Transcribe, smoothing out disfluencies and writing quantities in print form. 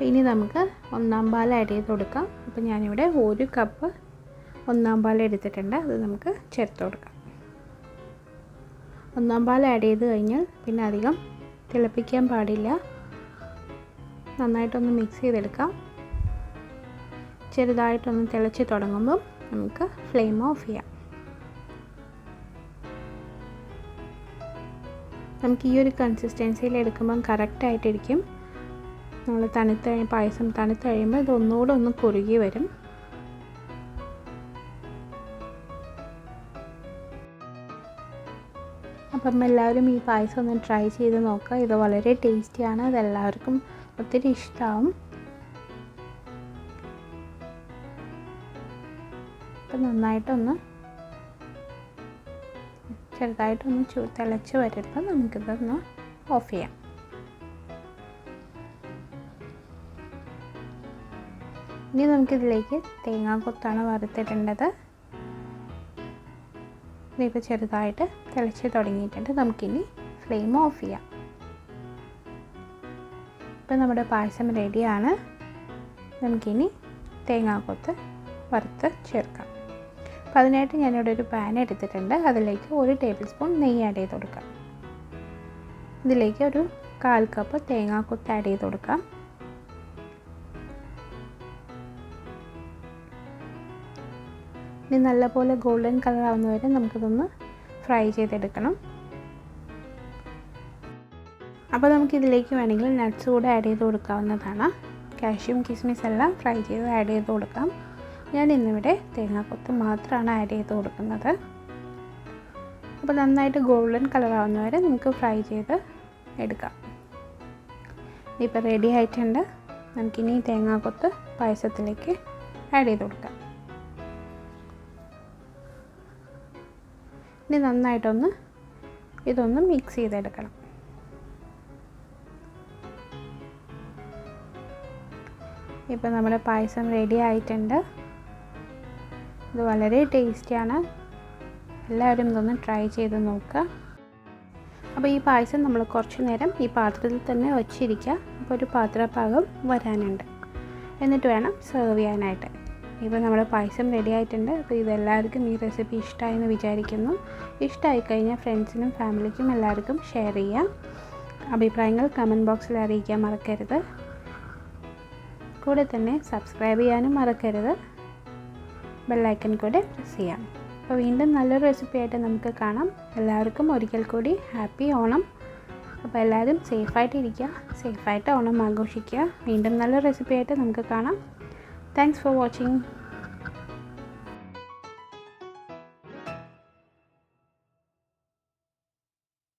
അപ്പോൾ ഇനി നമുക്ക് ഒന്നാം പാൽ ആഡ് ചെയ്ത് കൊടുക്കാം. അപ്പോൾ ഞാനിവിടെ 1 കപ്പ് ഒന്നാം പാൽ എടുത്തിട്ടുണ്ട്. അത് നമുക്ക് ചേർത്ത് കൊടുക്കാം. ഒന്നാം പാൽ ആഡ് ചെയ്ത് കഴിഞ്ഞാൽ പിന്നെ അധികം തിളപ്പിക്കാൻ പാടില്ല. നന്നായിട്ടൊന്ന് മിക്സ് ചെയ്തെടുക്കാം. ചെറുതായിട്ടൊന്ന് തിളച്ച് തുടങ്ങുമ്പോൾ നമുക്ക് ഫ്ലെയിം ഓഫ് ചെയ്യാം. നമുക്ക് ഈ ഒരു കൺസിസ്റ്റൻസിയിൽ എടുക്കുമ്പം കറക്റ്റായിട്ടിരിക്കും. നമ്മൾ പായസം തണുത്ത് കഴിയുമ്പോൾ ഇത് ഒന്നുകൂടെ ഒന്ന് കുറുകി വരും. അപ്പം എല്ലാവരും ഈ പായസം ഒന്ന് ട്രൈ ചെയ്ത് നോക്കുക. ഇത് വളരെ ടേസ്റ്റിയാണ്. അതെല്ലാവർക്കും ഒത്തിരി ഇഷ്ടമാവും. അപ്പം നന്നായിട്ടൊന്ന് ചെറുതായിട്ടൊന്ന് തിളച്ച് വരുമ്പോൾ നമുക്കിതൊന്ന് ഓഫ് ചെയ്യാം. ഇനി നമുക്കിതിലേക്ക് തേങ്ങാക്കൊത്താണ് വറുത്തിടേണ്ടത്. ഇതിപ്പോൾ ചെറുതായിട്ട് തിളച്ച് തുടങ്ങിയിട്ടുണ്ട്. നമുക്കിനി ഫ്ലെയിം ഓഫ് ചെയ്യാം. ഇപ്പം നമ്മുടെ പായസം റെഡിയാണ്. നമുക്കിനി തേങ്ങാക്കൊത്ത് വറുത്ത് ചേർക്കാം. അപ്പോൾ അതിനായിട്ട് ഞാനിവിടെ ഒരു പാൻ എടുത്തിട്ടുണ്ട്. അതിലേക്ക് 1 ടേബിൾ സ്പൂൺ നെയ്യ് ആഡ് ചെയ്ത് കൊടുക്കാം. ഇതിലേക്ക് ഒരു 1/4 കപ്പ് തേങ്ങാക്കൊത്ത് ആഡ് ചെയ്ത് കൊടുക്കാം. ഇനി നല്ലപോലെ ഗോൾഡൻ കളർ ആവുന്നവരെ നമുക്കിതൊന്ന് ഫ്രൈ ചെയ്തെടുക്കണം. അപ്പോൾ നമുക്കിതിലേക്ക് വേണമെങ്കിൽ നട്ട്സ് കൂടെ ആഡ് ചെയ്ത് കൊടുക്കാവുന്നതാണ്. കാഷ്യൂം കിസ്മിസ് എല്ലാം ഫ്രൈ ചെയ്ത് ആഡ് ചെയ്ത് കൊടുക്കാം. ഞാൻ ഇന്നിവിടെ തേങ്ങാക്കൊത്ത് മാത്രമാണ് ആഡ് ചെയ്ത് കൊടുക്കുന്നത്. അപ്പോൾ നന്നായിട്ട് ഗോൾഡൻ കളർ ആവുന്നവരെ നമുക്ക് ഫ്രൈ ചെയ്ത് എടുക്കാം. ഇപ്പോൾ റെഡി ആയിട്ടുണ്ട്. നമുക്കിനി തേങ്ങാക്കൊത്ത് പായസത്തിലേക്ക് ആഡ് ചെയ്ത് കൊടുക്കാം. ഇനി നന്നായിട്ടൊന്ന് ഇതൊന്ന് മിക്സ് ചെയ്തെടുക്കണം. ഇപ്പോൾ നമ്മുടെ പായസം റെഡി ആയിട്ടുണ്ട്. ഇത് വളരെ ടേസ്റ്റിയാണ്. എല്ലാവരും ഇതൊന്ന് ട്രൈ ചെയ്ത് നോക്കുക. അപ്പോൾ ഈ പായസം നമ്മൾ കുറച്ച് നേരം ഈ പാത്രത്തിൽ തന്നെ വച്ചിരിക്കുക. അപ്പോൾ ഒരു പാത്രപ്പാകം വരാനുണ്ട്. എന്നിട്ട് വേണം സെർവ് ചെയ്യാനായിട്ട്. ഇപ്പോൾ നമ്മുടെ പായസം റെഡി ആയിട്ടുണ്ട്. അപ്പോൾ ഇതെല്ലാവർക്കും ഈ റെസിപ്പി ഇഷ്ടമായെന്ന് വിചാരിക്കുന്നു. ഇഷ്ടമായി കഴിഞ്ഞാൽ ഫ്രണ്ട്സിനും ഫാമിലിക്കും എല്ലാവർക്കും ഷെയർ ചെയ്യാം. അഭിപ്രായങ്ങൾ കമൻറ്റ് ബോക്സിൽ അറിയിക്കാൻ മറക്കരുത്. കൂടെ തന്നെ സബ്സ്ക്രൈബ് ചെയ്യാനും മറക്കരുത്. ബെല്ലൈക്കൺ കൂടെ പ്രസ് ചെയ്യാം. അപ്പോൾ വീണ്ടും നല്ലൊരു റെസിപ്പി ആയിട്ട് നമുക്ക് കാണാം. എല്ലാവർക്കും ഒരിക്കൽ കൂടി ഹാപ്പി ഓണം. അപ്പോൾ എല്ലാവരും സേഫായിട്ട് ഇരിക്കുക, സേഫായിട്ട് ഓണം ആഘോഷിക്കുക. വീണ്ടും നല്ലൊരു റെസിപ്പി ആയിട്ട് നമുക്ക് കാണാം. Thanks for watching.